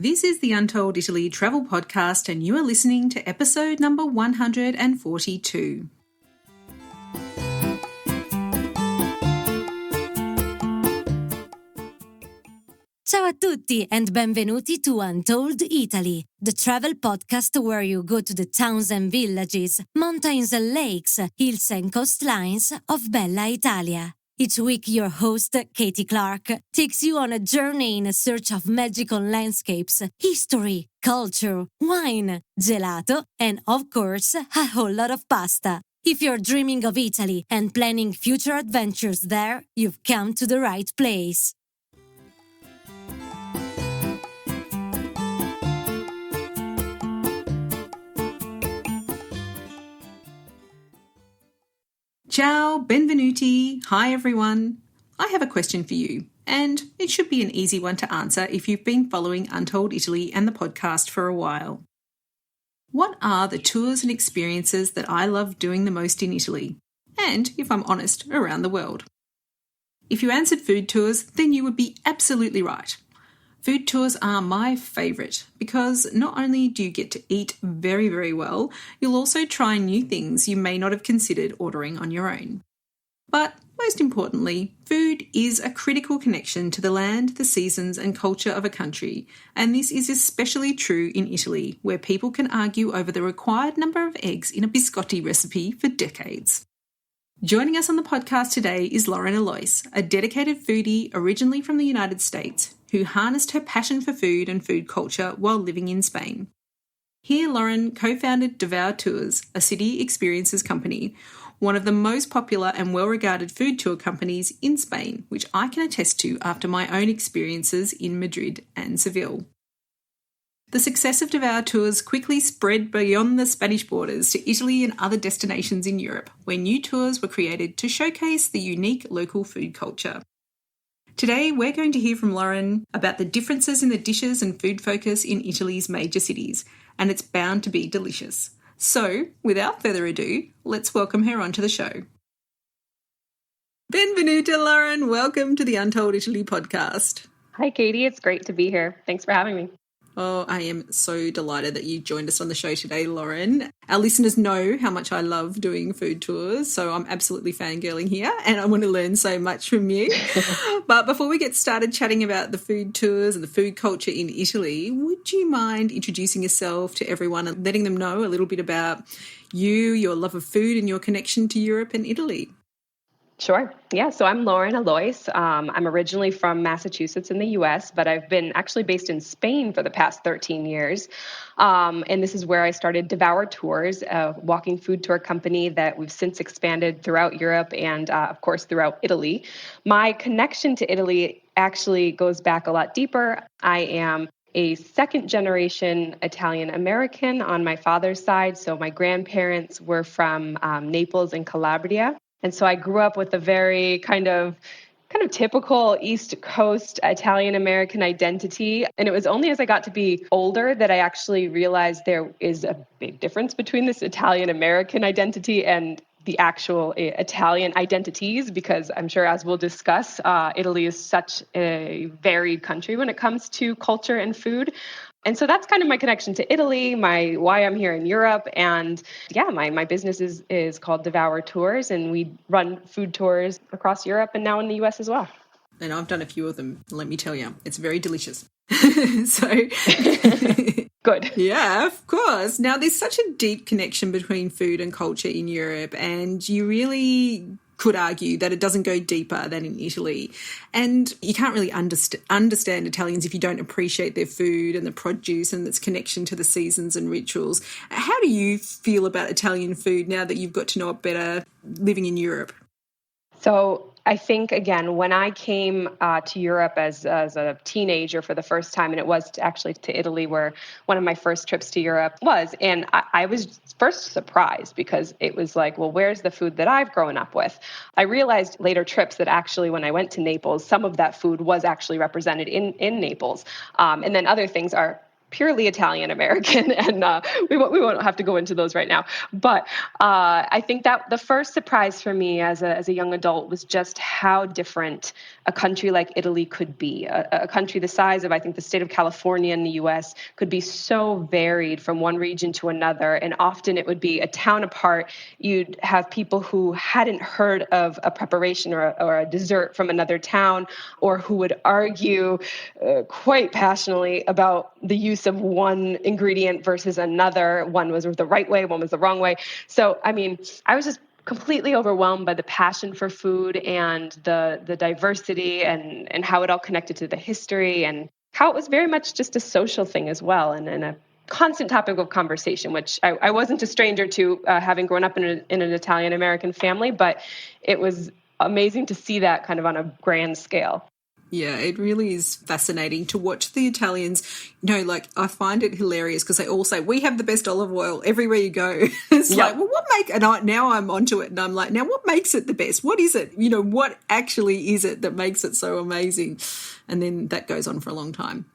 This is the Untold Italy travel podcast, and you are listening to episode number 142. Ciao a tutti and benvenuti to Untold Italy, the travel podcast where you go to the towns and villages, mountains and lakes, hills and coastlines of Bella Italia. Each week, your host, Katie Clark, takes you on a journey in search of magical landscapes, history, culture, wine, gelato, and of course, a whole lot of pasta. If you're dreaming of Italy and planning future adventures there, you've come to the right place. Ciao, benvenuti. Hi, everyone. I have a question for you, and it should be an easy one to answer if you've been following Untold Italy and the podcast for a while. What are the tours and experiences that I love doing the most in Italy? And, if I'm honest, around the world? If you answered food tours, then you would be absolutely right. Food tours are my favourite because not only do you get to eat very, very well, you'll also try new things you may not have considered ordering on your own. But most importantly, food is a critical connection to the land, the seasons and culture of a country, and this is especially true in Italy, where people can argue over the required number of eggs in a biscotti recipe for decades. Joining us on the podcast today is Lauren Aloise, a dedicated foodie originally from the United States, who harnessed her passion for food and food culture while living in Spain. Here, Lauren co-founded Devour Tours, a city experiences company, one of the most popular and well-regarded food tour companies in Spain, which I can attest to after my own experiences in Madrid and Seville. The success of Devour Tours quickly spread beyond the Spanish borders to Italy and other destinations in Europe, where new tours were created to showcase the unique local food culture. Today, we're going to hear from Lauren about the differences in the dishes and food focus in Italy's major cities, and it's bound to be delicious. So, without further ado, let's welcome her onto the show. Benvenuta, Lauren. Welcome to the Untold Italy podcast. Hi, Katie. It's great to be here. Thanks for having me. Oh, I am so delighted that you joined us on the show today, Lauren. Our listeners know how much I love doing food tours, so I'm absolutely fangirling here and I want to learn so much from you. But before we get started chatting about the food tours and the food culture in Italy, would you mind introducing yourself to everyone and letting them know a little bit about you, your love of food and your connection to Europe and Italy? Sure. Yeah. So I'm Lauren Aloise. I'm originally from Massachusetts in the U.S., but I've been actually based in Spain for the past 13 years. And this is where I started Devour Tours, a walking food tour company that we've since expanded throughout Europe and, of course, throughout Italy. My connection to Italy actually goes back a lot deeper. I am a second-generation Italian-American on my father's side. So my grandparents were from Naples and Calabria. And so I grew up with a very kind of typical East Coast Italian-American identity. And it was only as I got to be older that I actually realized there is a big difference between this Italian-American identity and the actual Italian identities, because I'm sure, as we'll discuss, Italy is such a varied country when it comes to culture and food. And so that's kind of my connection to Italy, why I'm here in Europe. And yeah, my business is called Devour Tours, and we run food tours across Europe and now in the US as well. And I've done a few of them, let me tell you. It's very delicious. So Good. Yeah, of course. Now, there's such a deep connection between food and culture in Europe, and you really could argue that it doesn't go deeper than in Italy. And you can't really understand Italians if you don't appreciate their food and the produce and its connection to the seasons and rituals. How do you feel about Italian food now that you've got to know it better living in Europe? So I think, again, when I came to Europe as a teenager for the first time, and it was actually to Italy where one of my first trips to Europe was, and I was first surprised because it was like, well, where's the food that I've grown up with? I realized later trips that actually when I went to Naples, some of that food was actually represented in Naples. And then other things are purely Italian American, and we won't have to go into those right now. But I think that the first surprise for me as a young adult was just how different a country like Italy could be. A country the size of, I think, the state of California in the U.S. could be so varied from one region to another, and often it would be a town apart. You'd have people who hadn't heard of a preparation or a dessert from another town, or who would argue quite passionately about the use of one ingredient versus another. One was the right way, one was the wrong way. So, I mean, I was just completely overwhelmed by the passion for food and the diversity and how it all connected to the history and how it was very much just a social thing as well, and a constant topic of conversation, which I wasn't a stranger to, having grown up in an Italian-American family, but it was amazing to see that kind of on a grand scale. Yeah, it really is fascinating to watch the Italians. Like, I find it hilarious because they all say, we have the best olive oil everywhere you go. It's like, well, now I'm onto it, and I'm like, now what makes it the best? What is it? What actually is it that makes it so amazing? And then that goes on for a long time.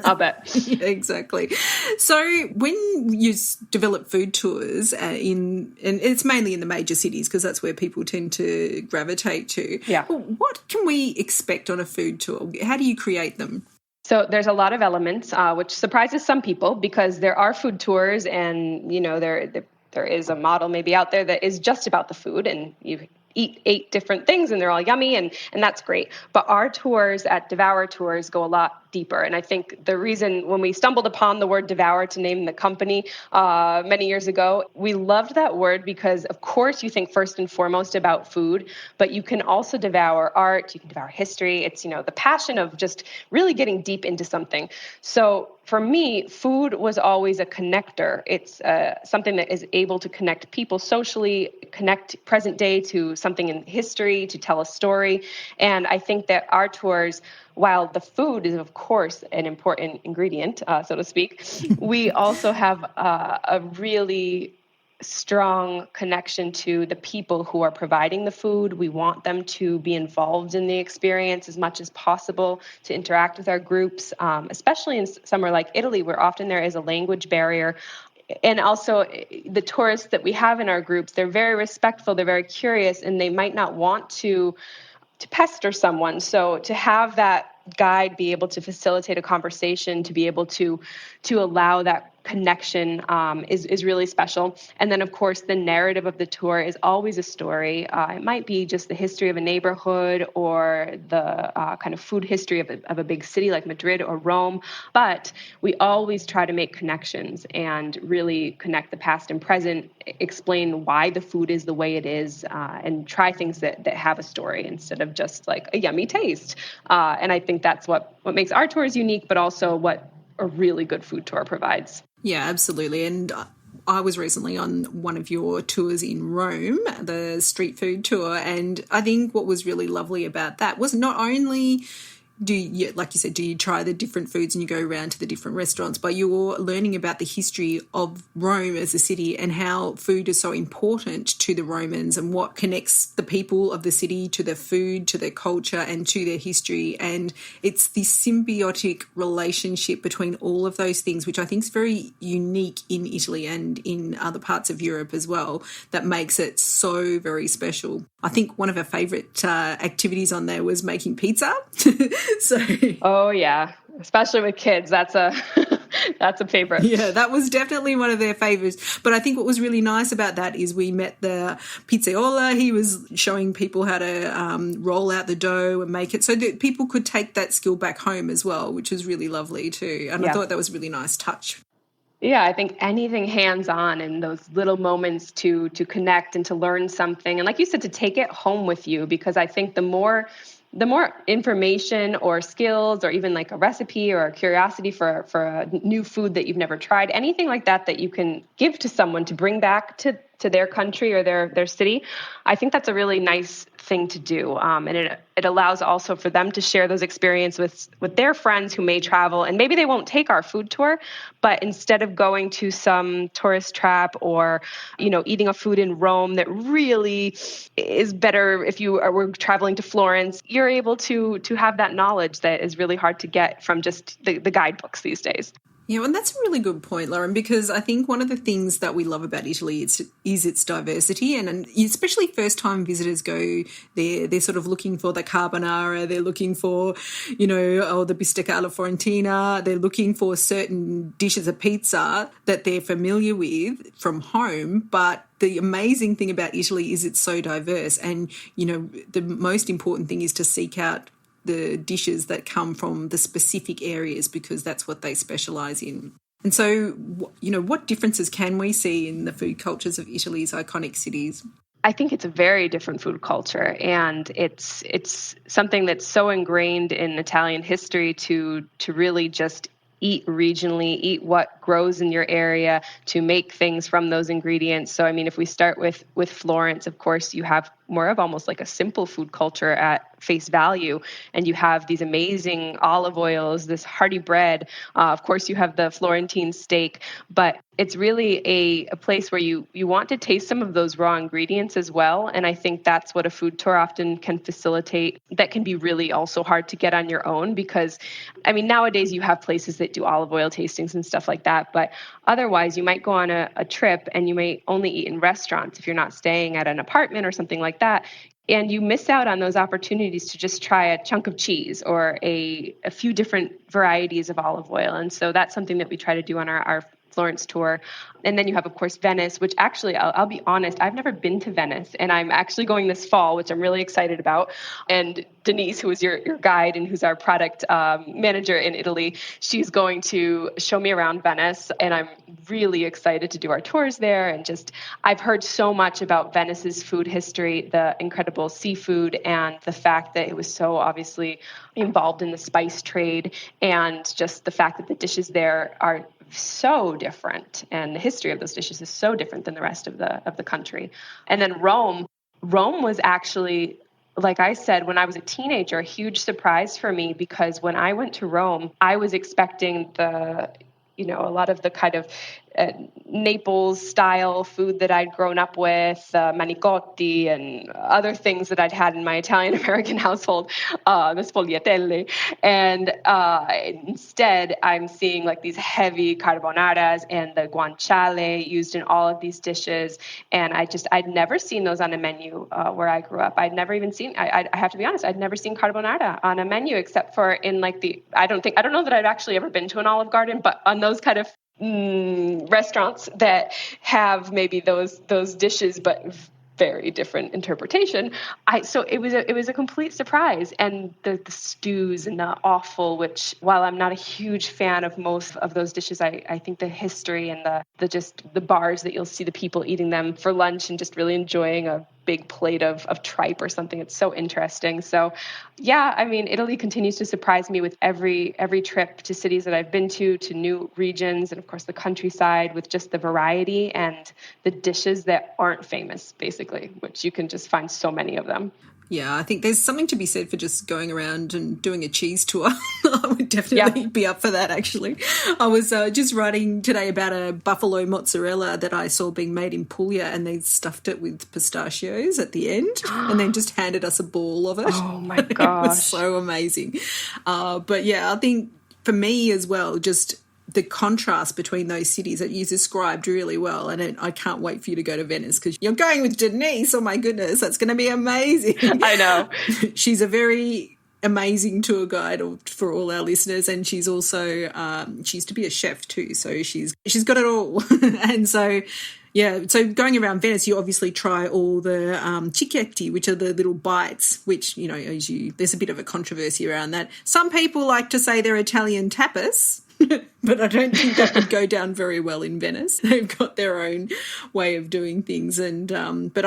I'll bet. Yeah, exactly. So when you develop food tours and it's mainly in the major cities because that's where people tend to gravitate to. Yeah. What can we expect on a food tour? How do you create them? So there's a lot of elements, which surprises some people because there are food tours, and there is a model maybe out there that is just about the food, and you eat 8 different things and they're all yummy, and that's great. But our tours at Devour Tours go a lot deeper. And I think the reason when we stumbled upon the word Devour to name the company many years ago, we loved that word because, of course, you think first and foremost about food, but you can also devour art, you can devour history. It's, the passion of just really getting deep into something. So for me, food was always a connector. It's something that is able to connect people socially, connect present day to something in history, to tell a story. And I think that our tours, while the food is, of course, an important ingredient, so to speak, we also have a really strong connection to the people who are providing the food. We want them to be involved in the experience as much as possible, to interact with our groups, especially in somewhere like Italy, where often there is a language barrier. And also the tourists that we have in our groups, they're very respectful, they're very curious, and they might not want to pester someone. So to have that guide be able to facilitate a conversation, to be able to allow that connection is really special. And then, of course, the narrative of the tour is always a story. It might be just the history of a neighborhood or the kind of food history of a big city like Madrid or Rome. But we always try to make connections and really connect the past and present, explain why the food is the way it is, and try things that have a story instead of just like a yummy taste. And I think that's what makes our tours unique, but also what a really good food tour provides. Yeah, absolutely. And I was recently on one of your tours in Rome, the street food tour, and I think what was really lovely about that was not only like you said, do you try the different foods and you go around to the different restaurants, but you're learning about the history of Rome as a city and how food is so important to the Romans and what connects the people of the city to their food, to their culture and to their history. And it's this symbiotic relationship between all of those things, which I think is very unique in Italy and in other parts of Europe as well, that makes it so very special. I think one of our favourite activities on there was making pizza. Oh yeah, especially with kids, that's a favorite. Yeah, that was definitely one of their favorites. But I think what was really nice about that is we met the pizzaiola. He was showing people how to roll out the dough and make it so that people could take that skill back home as well, which was really lovely too. And I thought that was a really nice touch. Yeah, I think anything hands-on and those little moments to connect and to learn something. And like you said, to take it home with you, because I think the more information or skills or even like a recipe or a curiosity for a new food that you've never tried, anything like that you can give to someone to bring back to to their country or their city. I think that's a really nice thing to do. And it allows also for them to share those experiences with their friends who may travel, and maybe they won't take our food tour, but instead of going to some tourist trap or, eating a food in Rome that really is better if you were traveling to Florence, you're able to have that knowledge that is really hard to get from just the guidebooks these days. Yeah, and that's a really good point, Lauren, because I think one of the things that we love about Italy is its diversity, and especially first-time visitors go there, they're sort of looking for the carbonara, they're looking for, the bistecca alla fiorentina, they're looking for certain dishes of pizza that they're familiar with from home, but the amazing thing about Italy is it's so diverse, and, the most important thing is to seek out the dishes that come from the specific areas because that's what they specialise in. And so, what differences can we see in the food cultures of Italy's iconic cities? I think it's a very different food culture, and it's something that's so ingrained in Italian history to really just eat regionally, eat what grows in your area, to make things from those ingredients. So, if we start with Florence, of course, you have more of almost like a simple food culture at face value, and you have these amazing olive oils, this hearty bread. Of course, you have the Florentine steak, but it's really a place where you want to taste some of those raw ingredients as well. And I think that's what a food tour often can facilitate. That can be really also hard to get on your own because, nowadays you have places that do olive oil tastings and stuff like that. But otherwise, you might go on a trip and you may only eat in restaurants if you're not staying at an apartment or something like that. And you miss out on those opportunities to just try a chunk of cheese or a few different varieties of olive oil. And so that's something that we try to do on our Florence tour. And then you have, of course, Venice, which actually, I'll be honest, I've never been to Venice, and I'm actually going this fall, which I'm really excited about. And Denise, who is your guide and who's our product manager in Italy, she's going to show me around Venice, and I'm really excited to do our tours there. And I've heard so much about Venice's food history, the incredible seafood, and the fact that it was so obviously involved in the spice trade, and just the fact that the dishes there are so different, and the history of those dishes is so different than the rest of the country. And then Rome was actually, like I said, when I was a teenager, a huge surprise for me, because when I went to Rome, I was expecting a lot of the kind of Naples style food that I'd grown up with, manicotti and other things that I'd had in my Italian American household, the sfogliatelle. And instead, I'm seeing like these heavy carbonaras and the guanciale used in all of these dishes. And I'd never seen those on a menu where I grew up. I'd never even seen, I have to be honest, I'd never seen carbonara on a menu except for in like I don't know that I'd actually ever been to an Olive Garden, but on those kind of restaurants that have maybe those dishes, but very different interpretation. So it was a complete surprise. And the stews and the offal, which while I'm not a huge fan of most of those dishes, I think the history and the bars that you'll see the people eating them for lunch and just really enjoying a big plate of tripe or something. It's so interesting. So yeah, Italy continues to surprise me with every trip to cities that I've been to new regions, and of course the countryside, with just the variety and the dishes that aren't famous, basically, which you can just find so many of them. Yeah, I think there's something to be said for just going around and doing a cheese tour. I would definitely be up for that, actually. I was just writing today about a buffalo mozzarella that I saw being made in Puglia, and they stuffed it with pistachios at the end and then just handed us a ball of it. Oh, my gosh. It was so amazing. But, yeah, I think for me as well, just the contrast between those cities that you described really well, and I can't wait for you to go to Venice because you're going with Denise. Oh my goodness, that's going to be amazing. I know. She's a very amazing tour guide for all our listeners, and she's also she used to be a chef too, so she's got it all. And so yeah, so going around Venice, you obviously try all the cicchetti, which are the little bites, which, there's a bit of a controversy around that. Some people like to say they're Italian tapas, but I don't think that would go down very well in Venice. They've got their own way of doing things. And but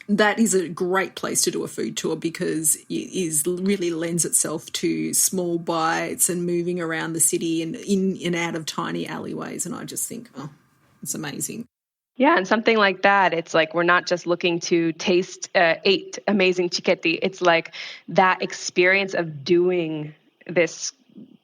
that is a great place to do a food tour because it really lends itself to small bites and moving around the city and in and out of tiny alleyways. And I just think, it's amazing. Yeah, and something like that, it's like we're not just looking to taste 8 amazing cicchetti. It's like that experience of doing this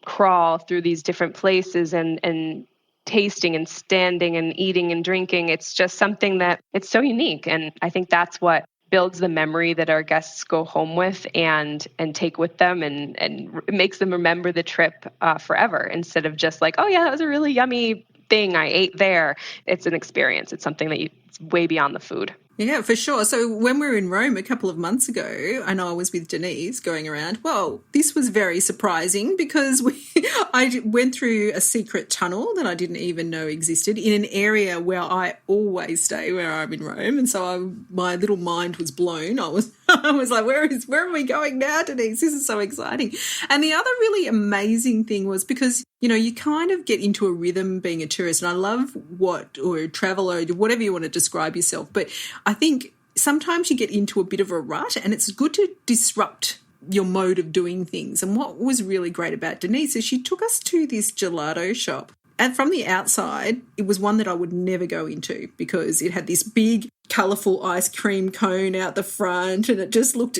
crawl through these different places and tasting and standing and eating and drinking. It's just something that it's so unique. And I think that's what builds the memory that our guests go home with and take with them and makes them remember the trip forever, instead of just like, oh yeah, that was a really yummy thing I ate there. It's an experience. It's something that it's way beyond the food. Yeah, for sure. So when we were in Rome a couple of months ago, and I was with Denise going around, well, this was very surprising because I went through a secret tunnel that I didn't even know existed in an area where I always stay where I'm in Rome. And so my little mind was blown. I was like, where are we going now, Denise? This is so exciting. And the other really amazing thing was because, you kind of get into a rhythm being a tourist, and I love or a traveller, whatever you want to describe yourself. But I think sometimes you get into a bit of a rut, and it's good to disrupt your mode of doing things. And what was really great about Denise is she took us to this gelato shop. And from the outside, it was one that I would never go into because it had this big, colourful ice cream cone out the front, and it just looked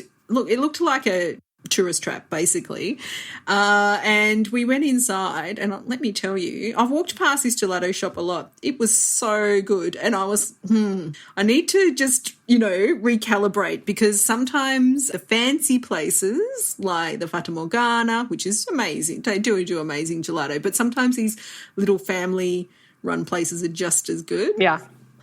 like a tourist trap, basically. And we went inside, and let me tell you, I've walked past this gelato shop a lot. It was so good. And I was, I need to just, recalibrate, because sometimes the fancy places like the Fata Morgana, which is amazing, they do amazing gelato, but sometimes these little family run places are just as good. Yeah.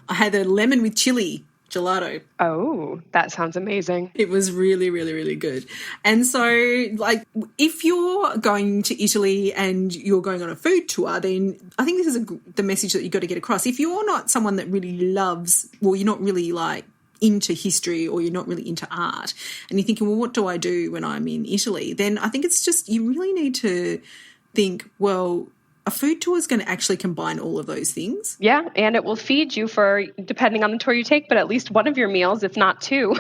I had a lemon with chili gelato. Oh, that sounds amazing. It was really, really, really good. And so, if you're going to Italy and you're going on a food tour, then I think this is the message that you've got to get across. If you're not someone that really you're not really into history, or you're not really into art, and you're thinking, well, what do I do when I'm in Italy? Then I think it's just, you really need to think, well, a food tour is going to actually combine all of those things. Yeah, and it will feed you for, depending on the tour you take, but at least one of your meals, if not 2.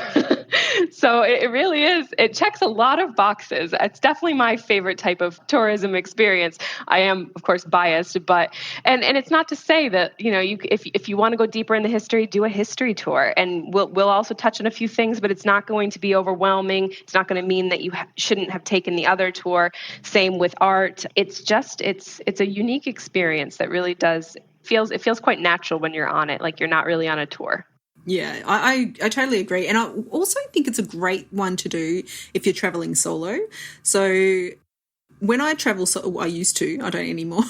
So it really is. It checks a lot of boxes. It's definitely my favorite type of tourism experience. I am, of course, biased, but and it's not to say that if you want to go deeper into history, do a history tour, and we'll also touch on a few things, but it's not going to be overwhelming. It's not going to mean that you shouldn't have taken the other tour. Same with art. It's just it's a unique experience that really feels quite natural when you're on it, like you're not really on a tour. Yeah, I totally agree. And I also think it's a great one to do if you're traveling solo. So when I travel, I used to, I don't anymore,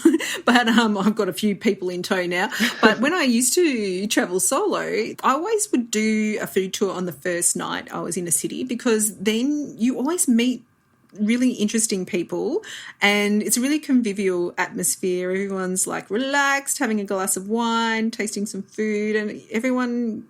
but I've got a few people in tow now. But when I used to travel solo, I always would do a food tour on the first night I was in a city, because then you always meet really interesting people, and it's a really convivial atmosphere. Everyone's relaxed, having a glass of wine, tasting some food, and everyone,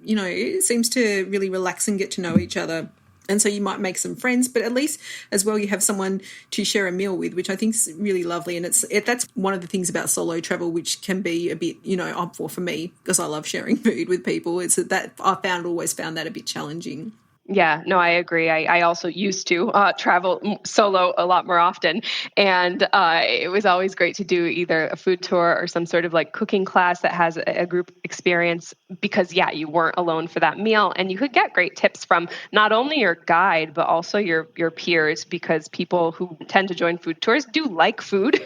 seems to really relax and get to know each other. And so you might make some friends, but at least as well you have someone to share a meal with, which I think is really lovely. And that's one of the things about solo travel, which can be a bit, up for me, because I love sharing food with people. It's that I always found that a bit challenging. Yeah, no, I agree. I also used to travel solo a lot more often. And it was always great to do either a food tour or some sort of cooking class that has a group experience, because, you weren't alone for that meal. And you could get great tips from not only your guide, but also your peers, because people who tend to join food tours do like food.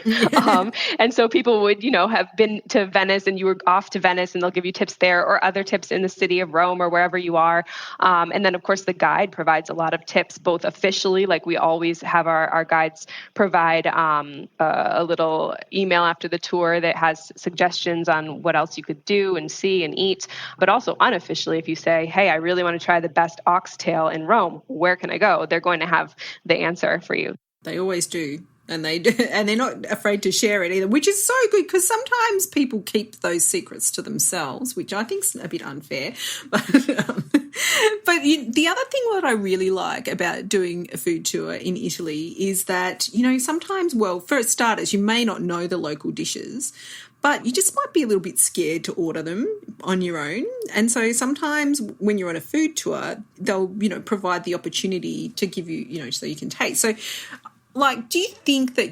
And so people would, have been to Venice, and you were off to Venice, and they'll give you tips there, or other tips in the city of Rome or wherever you are. And then, of course, the guide provides a lot of tips, both officially, we always have our guides provide a little email after the tour that has suggestions on what else you could do and see and eat, but also unofficially, if you say, hey, I really want to try the best oxtail in Rome, where can I go? They're going to have the answer for you. They always do. And they're not afraid to share it either, which is so good, because sometimes people keep those secrets to themselves, which I think is a bit unfair. But the other thing that I really like about doing a food tour in Italy is that, sometimes, well, for starters, you may not know the local dishes, but you just might be a little bit scared to order them on your own. And so sometimes when you're on a food tour, they'll, provide the opportunity to give you, so you can taste. So, do you think that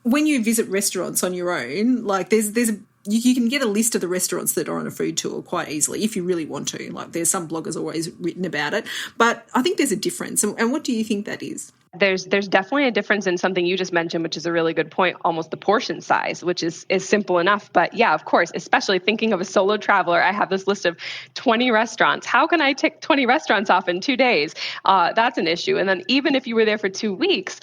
when you visit restaurants on your own, there's you can get a list of the restaurants that are on a food tour quite easily if you really want to. Like there's some bloggers always written about it, but I think there's a difference. And what do you think that is? There's definitely a difference in something you just mentioned, which is a really good point, almost the portion size, which is simple enough. But yeah, of course, especially thinking of a solo traveler, I have this list of 20 restaurants. How can I tick 20 restaurants off in 2 days? That's an issue. And then even if you were there for 2 weeks,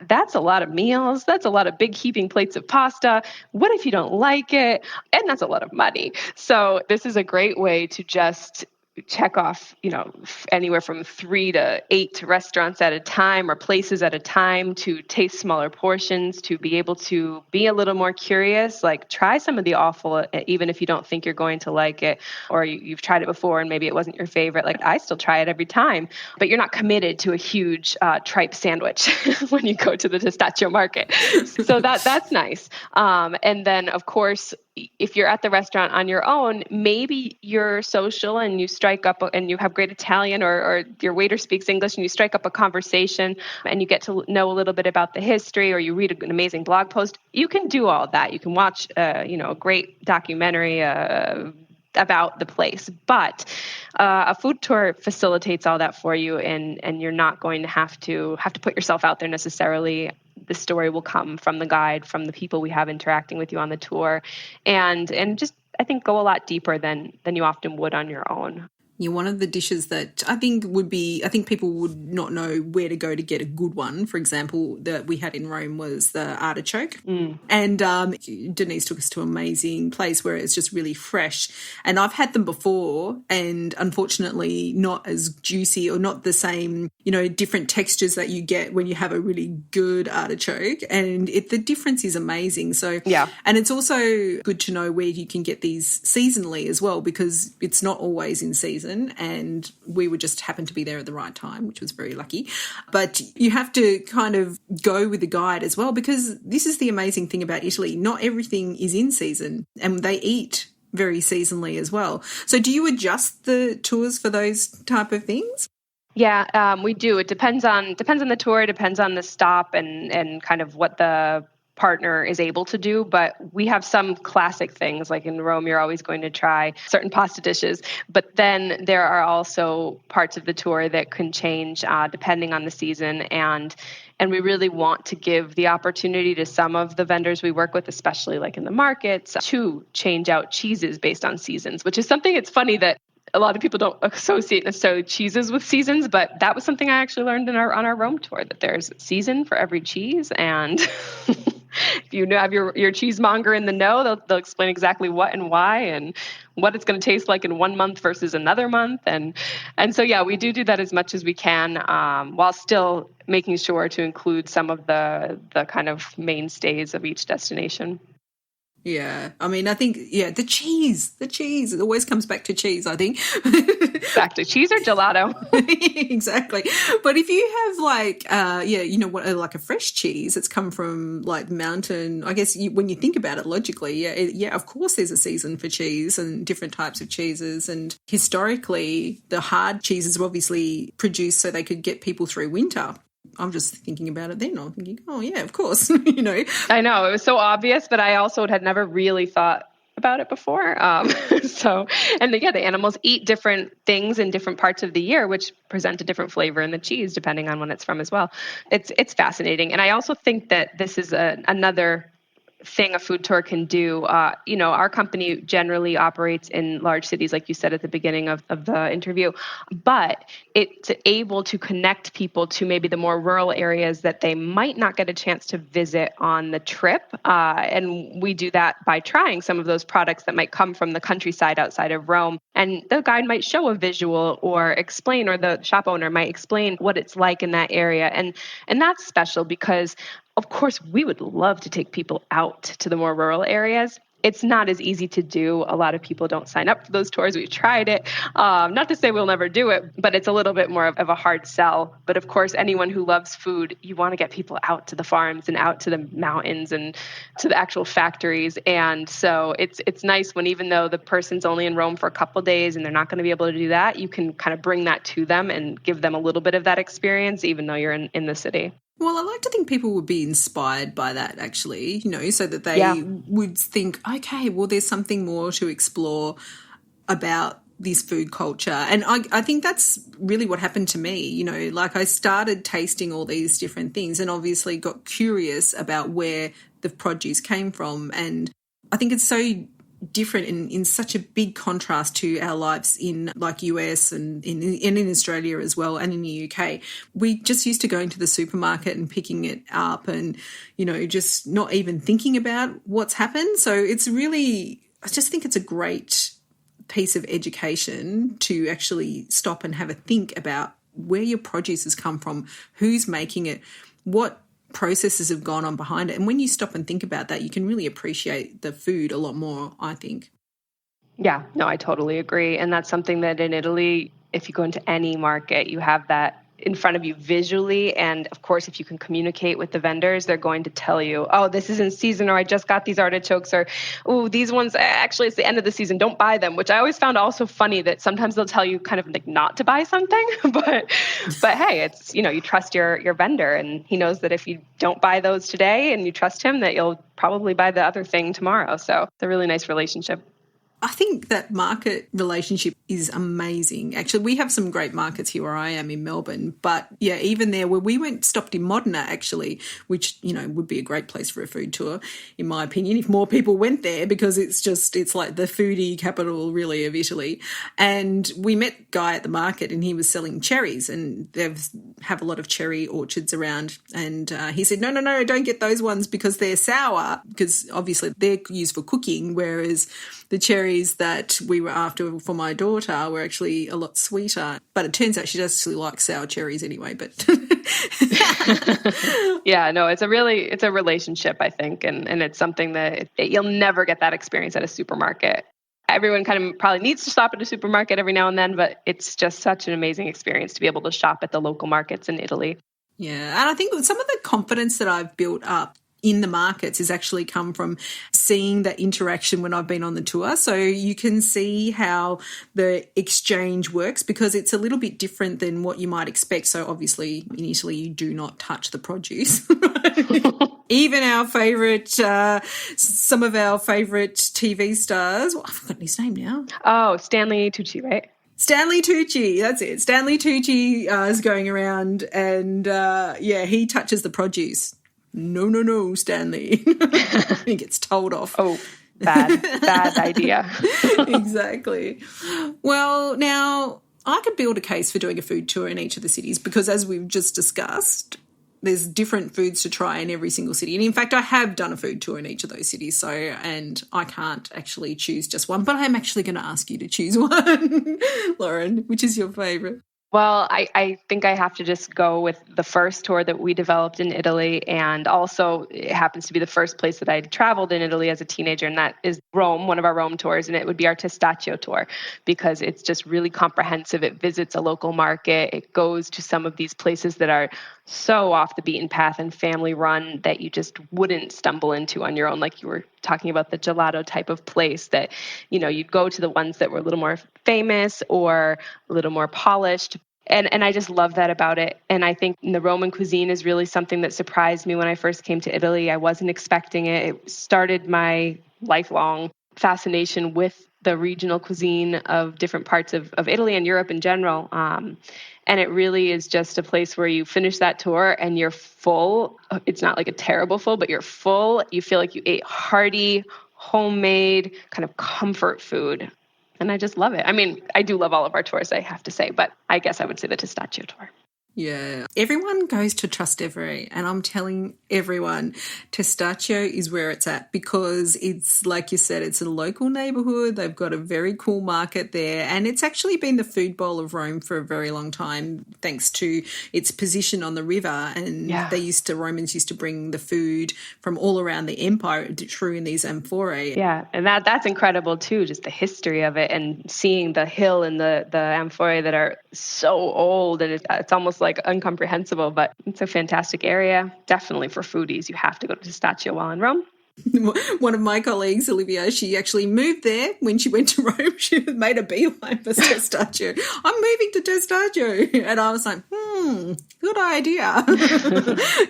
that's a lot of meals. That's a lot of big heaping plates of pasta. What if you don't like it? And that's a lot of money. So this is a great way to just check off, anywhere from 3 to 8 restaurants at a time or places at a time, to taste smaller portions, to be able to be a little more curious, like try some of the awful, even if you don't think you're going to like it, or you've tried it before and maybe it wasn't your favorite. Like I still try it every time, but you're not committed to a huge tripe sandwich when you go to the pistachio market. So that's nice. And then of course, if you're at the restaurant on your own, maybe you're social and you strike up and you have great Italian, or your waiter speaks English and you strike up a conversation and you get to know a little bit about the history, or you read an amazing blog post. You can do all of that. You can watch, a great documentary about the place, but a food tour facilitates all that for you, and you're not going to have to put yourself out there necessarily. The story will come from the guide, from the people we have interacting with you on the tour, and just, I think, go a lot deeper than you often would on your own. Yeah, one of the dishes that I think people would not know where to go to get a good one, for example, that we had in Rome was the artichoke. And Denise took us to an amazing place where it's just really fresh. And I've had them before, and unfortunately not as juicy, or not the same, different textures that you get when you have a really good artichoke. And the difference is amazing. So, yeah. And it's also good to know where you can get these seasonally as well, because it's not always in season. And we would just happen to be there at the right time, which was very lucky. But you have to kind of go with the guide as well, because this is the amazing thing about Italy. Not everything is in season, and they eat very seasonally as well. So do you adjust the tours for those type of things? Yeah, we do. It depends on the tour, depends on the stop, and kind of what the partner is able to do. But we have some classic things, like in Rome, you're always going to try certain pasta dishes. But then there are also parts of the tour that can change depending on the season. And we really want to give the opportunity to some of the vendors we work with, especially like in the markets, to change out cheeses based on seasons, which is something, it's funny that a lot of people don't associate necessarily cheeses with seasons, but that was something I actually learned on our Rome tour, that there's a season for every cheese. And if you have your cheesemonger in the know, they'll explain exactly what and why and what it's going to taste like in 1 month versus another month. And so, yeah, we do that as much as we can, while still making sure to include some of the kind of mainstays of each destination. Yeah. I mean, I think, the cheese, it always comes back to cheese, I think. Back to cheese or gelato. Exactly. But if you have like a fresh cheese that's come from like mountain, I guess when you think about it logically, of course there's a season for cheese and different types of cheeses. And historically, the hard cheeses were obviously produced so they could get people through winter. I'm just thinking about it then. I'm thinking, oh, yeah, of course, I know. It was so obvious, but I also had never really thought about it before. The animals eat different things in different parts of the year, which present a different flavor in the cheese, depending on when it's from as well. It's fascinating. And I also think that this is another thing a food tour can do. Our company generally operates in large cities, like you said at the beginning of the interview, but it's able to connect people to maybe the more rural areas that they might not get a chance to visit on the trip. And we do that by trying some of those products that might come from the countryside outside of Rome. And the guide might show a visual or explain, or the shop owner might explain what it's like in that area. And that's special because, of course, we would love to take people out to the more rural areas. It's not as easy to do. A lot of people don't sign up for those tours. We've tried it. Not to say we'll never do it, but it's a little bit more of a hard sell. But of course, anyone who loves food, you want to get people out to the farms and out to the mountains and to the actual factories. And so it's nice when, even though the person's only in Rome for a couple of days and they're not going to be able to do that, you can kind of bring that to them and give them a little bit of that experience, even though you're in the city. Well, I like to think people would be inspired by that, actually, so that they would think, okay, well, there's something more to explore about this food culture. And I think that's really what happened to me, like I started tasting all these different things and obviously got curious about where the produce came from. And I think it's so different in such a big contrast to our lives in like US and in Australia as well, and in the UK. We just used to going to the supermarket and picking it up and, just not even thinking about what's happened. So it's really, I just think it's a great piece of education to actually stop and have a think about where your produce has come from, who's making it, what processes have gone on behind it. And when you stop and think about that, you can really appreciate the food a lot more, I think. Yeah, no, I totally agree. And that's something that in Italy, if you go into any market, you have that in front of you visually. And of course, if you can communicate with the vendors, they're going to tell you, oh, this is in season, or I just got these artichokes, or, oh, these ones, actually, it's the end of the season, don't buy them, which I always found also funny that sometimes they'll tell you kind of like not to buy something. but hey, it's, you trust your vendor, and he knows that if you don't buy those today and you trust him, that you'll probably buy the other thing tomorrow. So it's a really nice relationship. I think that market relationship is amazing. Actually, we have some great markets here where I am in Melbourne. But, yeah, even there where we stopped in Modena, actually, which, would be a great place for a food tour, in my opinion, if more people went there, because it's like the foodie capital, really, of Italy. And we met a guy at the market and he was selling cherries, and they have a lot of cherry orchards around. And he said, no, don't get those ones because they're sour, because obviously they're used for cooking, whereas the cherries that we were after for my daughter were actually a lot sweeter. But it turns out she does actually like sour cherries anyway. But yeah, no, it's a relationship, I think. And it's something that you'll never get that experience at a supermarket. Everyone kind of probably needs to stop at a supermarket every now and then, but it's just such an amazing experience to be able to shop at the local markets in Italy. Yeah, and I think some of the confidence that I've built up in the markets has actually come from seeing that interaction when I've been on the tour. So you can see how the exchange works, because it's a little bit different than what you might expect. So obviously in Italy you do not touch the produce. Even our favourite, some of our favourite TV stars, I've forgotten his name now. Oh, Stanley Tucci, right? Stanley Tucci, that's it. Stanley Tucci is going around and, he touches the produce. No, Stanley. He gets told off. Oh, bad idea. Exactly. Well, now I could build a case for doing a food tour in each of the cities, because as we've just discussed, there's different foods to try in every single city. And in fact, I have done a food tour in each of those cities. And I can't actually choose just one, but I'm actually going to ask you to choose one. Lauren, which is your favourite? Well, I think I have to just go with the first tour that we developed in Italy. And also it happens to be the first place that I traveled in Italy as a teenager. And that is Rome, one of our Rome tours. And it would be our Testaccio tour, because it's just really comprehensive. It visits a local market. It goes to some of these places that are so off the beaten path and family run that you just wouldn't stumble into on your own. Like you were talking about the gelato type of place that, you'd go to the ones that were a little more famous or a little more polished. And I just love that about it. And I think the Roman cuisine is really something that surprised me when I first came to Italy. I wasn't expecting it. It started my lifelong fascination with the regional cuisine of different parts of Italy and Europe in general. And it really is just a place where you finish that tour and you're full. It's not like a terrible full, but you're full. You feel like you ate hearty, homemade, kind of comfort food. And I just love it. I mean, I do love all of our tours, I have to say, but I guess I would say the Testaccio tour. Yeah. Everyone goes to Trastevere, and I'm telling everyone, Testaccio is where it's at, because it's, like you said, it's a local neighbourhood. They've got a very cool market there, and it's actually been the food bowl of Rome for a very long time, thanks to its position on the river. And Romans used to bring the food from all around the empire through in these amphorae. Yeah, and that's incredible too, just the history of it, and seeing the hill and the amphorae that are so old, and it's almost like incomprehensible, but it's a fantastic area. Definitely for foodies, you have to go to Testaccio while in Rome. One of my colleagues, Olivia, she actually moved there when she went to Rome. She made a beeline for Testaccio. I'm moving to Testaccio. And I was like, Good idea.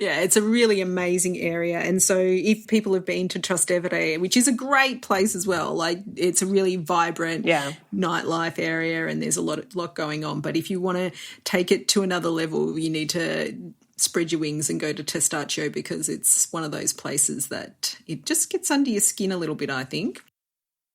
Yeah, it's a really amazing area. And so if people have been to Trastevere, which is a great place as well, like it's a really vibrant nightlife area and there's a lot going on. But if you want to take it to another level, you need to spread your wings and go to Testaccio, because it's one of those places that it just gets under your skin a little bit, I think.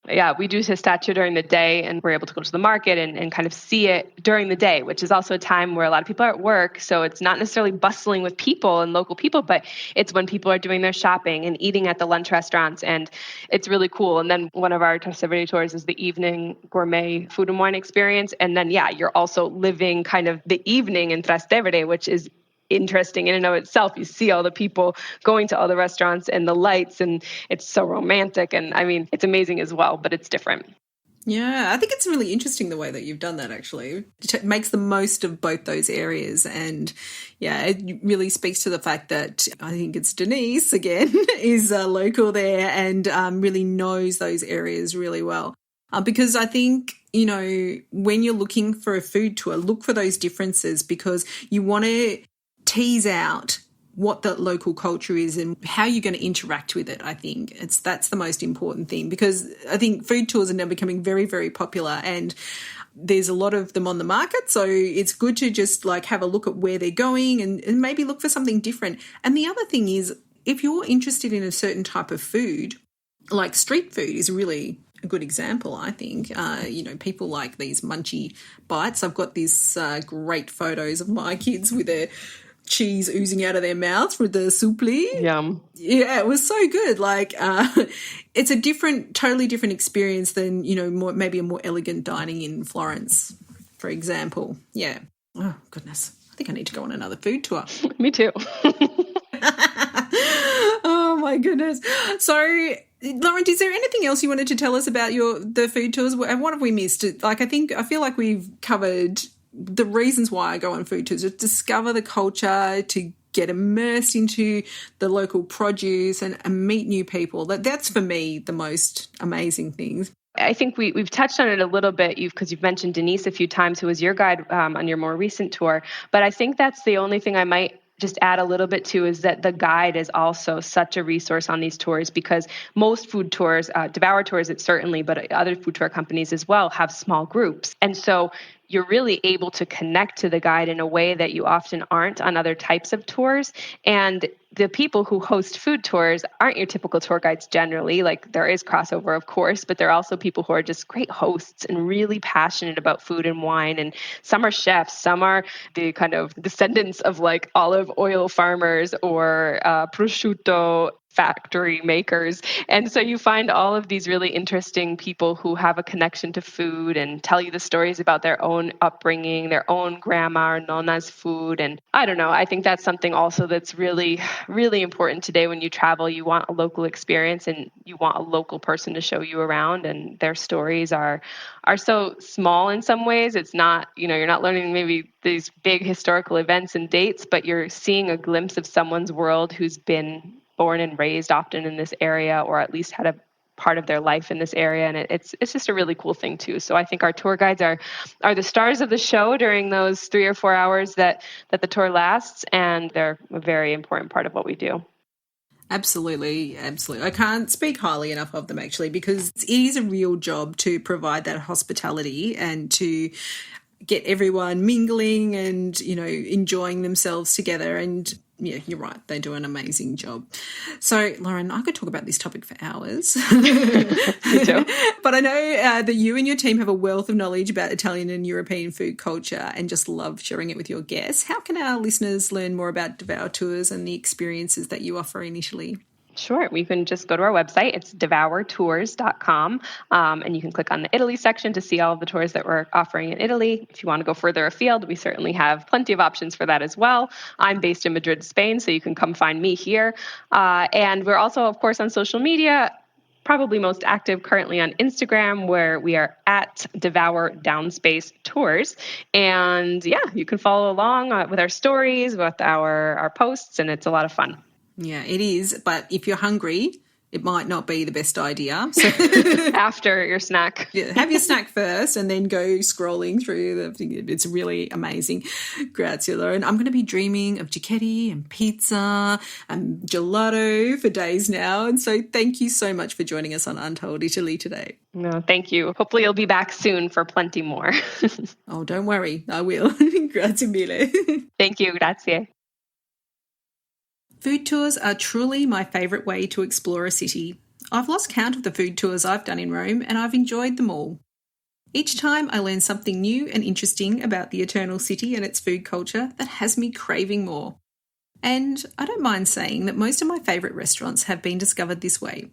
Yeah, we do Testaccio during the day, and we're able to go to the market and kind of see it during the day, which is also a time where a lot of people are at work. So it's not necessarily bustling with people and local people, but it's when people are doing their shopping and eating at the lunch restaurants. And it's really cool. And then one of our Trastevere tours is the evening gourmet food and wine experience. And then, you're also living kind of the evening in Trastevere, which is interesting in and of itself. You see all the people going to all the restaurants and the lights, and it's so romantic. And I mean, it's amazing as well, but it's different. Yeah, I think it's really interesting the way that you've done that, actually. It makes the most of both those areas. And it really speaks to the fact that I think it's Denise, again, is local there and really knows those areas really well. Because I think, when you're looking for a food tour, look for those differences, because you want to tease out what the local culture is and how you're going to interact with it. I think that's the most important thing, because I think food tours are now becoming very, very popular and there's a lot of them on the market. So it's good to just like have a look at where they're going and maybe look for something different. And the other thing is, if you're interested in a certain type of food, like street food is really a good example, I think. People like these munchy bites. I've got these great photos of my kids with their cheese oozing out of their mouths with the soupli. Yum. Yeah, it was so good. Like, it's a totally different experience than, maybe a more elegant dining in Florence, for example. Yeah. Oh, goodness. I think I need to go on another food tour. Me too. Oh, my goodness. So, Lauren, is there anything else you wanted to tell us about the food tours? What have we missed? Like, I feel like we've covered the reasons why I go on food tours: to discover the culture, to get immersed into the local produce and meet new people. That's for me the most amazing things. I think we've touched on it a little bit because you've mentioned Denise a few times, who was your guide on your more recent tour. But I think that's the only thing I might just add a little bit to, is that the guide is also such a resource on these tours, because most food tours, Devour Tours, it's certainly, but other food tour companies as well, have small groups. And so you're really able to connect to the guide in a way that you often aren't on other types of tours. And the people who host food tours aren't your typical tour guides generally. Like, there is crossover, of course, but they're also people who are just great hosts and really passionate about food and wine. And some are chefs, some are the kind of descendants of like olive oil farmers or prosciutto factory makers. And so you find all of these really interesting people who have a connection to food and tell you the stories about their own upbringing, their own grandma or nonna's food. And I don't know, I think that's something also that's really, really important today when you travel. You want a local experience and you want a local person to show you around, and their stories are so small in some ways. It's not, you're not learning maybe these big historical events and dates, but you're seeing a glimpse of someone's world who's been born and raised often in this area, or at least had a part of their life in this area. And it's just a really cool thing too. So I think our tour guides are the stars of the show during those 3 or 4 hours that the tour lasts. And they're a very important part of what we do. Absolutely, absolutely. I can't speak highly enough of them, actually, because it is a real job to provide that hospitality and to get everyone mingling and, enjoying themselves together. And yeah, you're right. They do an amazing job. So, Lauren, I could talk about this topic for hours. Me too. But I know that you and your team have a wealth of knowledge about Italian and European food culture and just love sharing it with your guests. How can our listeners learn more about Devour Tours and the experiences that you offer in Italy? Sure. You can just go to our website. It's devourtours.com. And you can click on the Italy section to see all of the tours that we're offering in Italy. If you want to go further afield, we certainly have plenty of options for that as well. I'm based in Madrid, Spain, so you can come find me here. And we're also, of course, on social media, probably most active currently on Instagram, where we are at Devour Tours. And yeah, you can follow along with our stories, with our posts, and it's a lot of fun. Yeah, it is. But if you're hungry, it might not be the best idea. So After your snack. Yeah, have your snack first and then go scrolling through the thing. It's really amazing. Grazie, Lauren. I'm going to be dreaming of cicchetti and pizza and gelato for days now. And so thank you so much for joining us on Untold Italy today. No, thank you. Hopefully you'll be back soon for plenty more. Oh, don't worry. I will. Grazie mille. Thank you. Grazie. Food tours are truly my favourite way to explore a city. I've lost count of the food tours I've done in Rome and I've enjoyed them all. Each time I learn something new and interesting about the eternal city and its food culture that has me craving more. And I don't mind saying that most of my favourite restaurants have been discovered this way.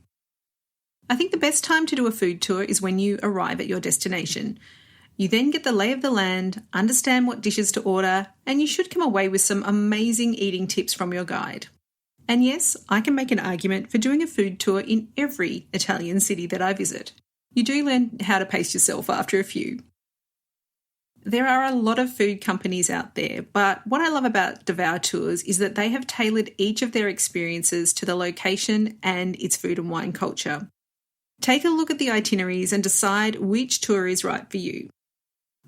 I think the best time to do a food tour is when you arrive at your destination. You then get the lay of the land, understand what dishes to order, and you should come away with some amazing eating tips from your guide. And yes, I can make an argument for doing a food tour in every Italian city that I visit. You do learn how to pace yourself after a few. There are a lot of food companies out there, but what I love about Devour Tours is that they have tailored each of their experiences to the location and its food and wine culture. Take a look at the itineraries and decide which tour is right for you.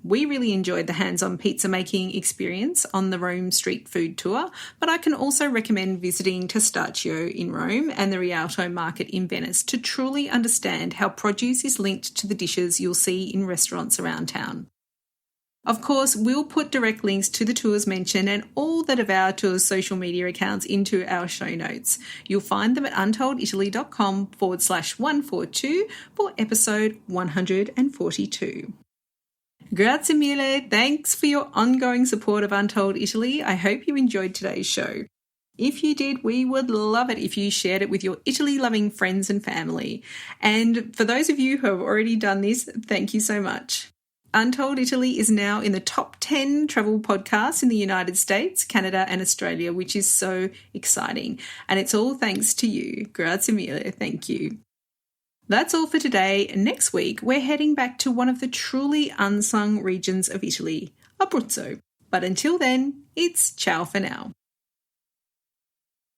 We really enjoyed the hands-on pizza making experience on the Rome Street Food Tour, but I can also recommend visiting Testaccio in Rome and the Rialto Market in Venice to truly understand how produce is linked to the dishes you'll see in restaurants around town. Of course, we'll put direct links to the tours mentioned and all the Devour Tours social media accounts into our show notes. You'll find them at untolditaly.com/142 for episode 142. Grazie mille. Thanks for your ongoing support of Untold Italy. I hope you enjoyed today's show. If you did, we would love it if you shared it with your Italy-loving friends and family. And for those of you who have already done this, thank you so much. Untold Italy is now in the top 10 travel podcasts in the United States, Canada and Australia, which is so exciting. And it's all thanks to you. Grazie mille. Thank you. That's all for today. Next week, we're heading back to one of the truly unsung regions of Italy, Abruzzo. But until then, it's ciao for now.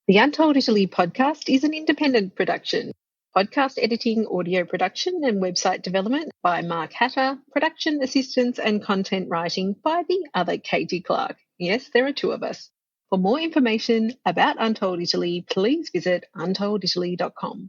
The Untold Italy podcast is an independent production. Podcast editing, audio production and website development by Mark Hatter, production assistance and content writing by the other Katie Clark. Yes, there are two of us. For more information about Untold Italy, please visit untolditaly.com.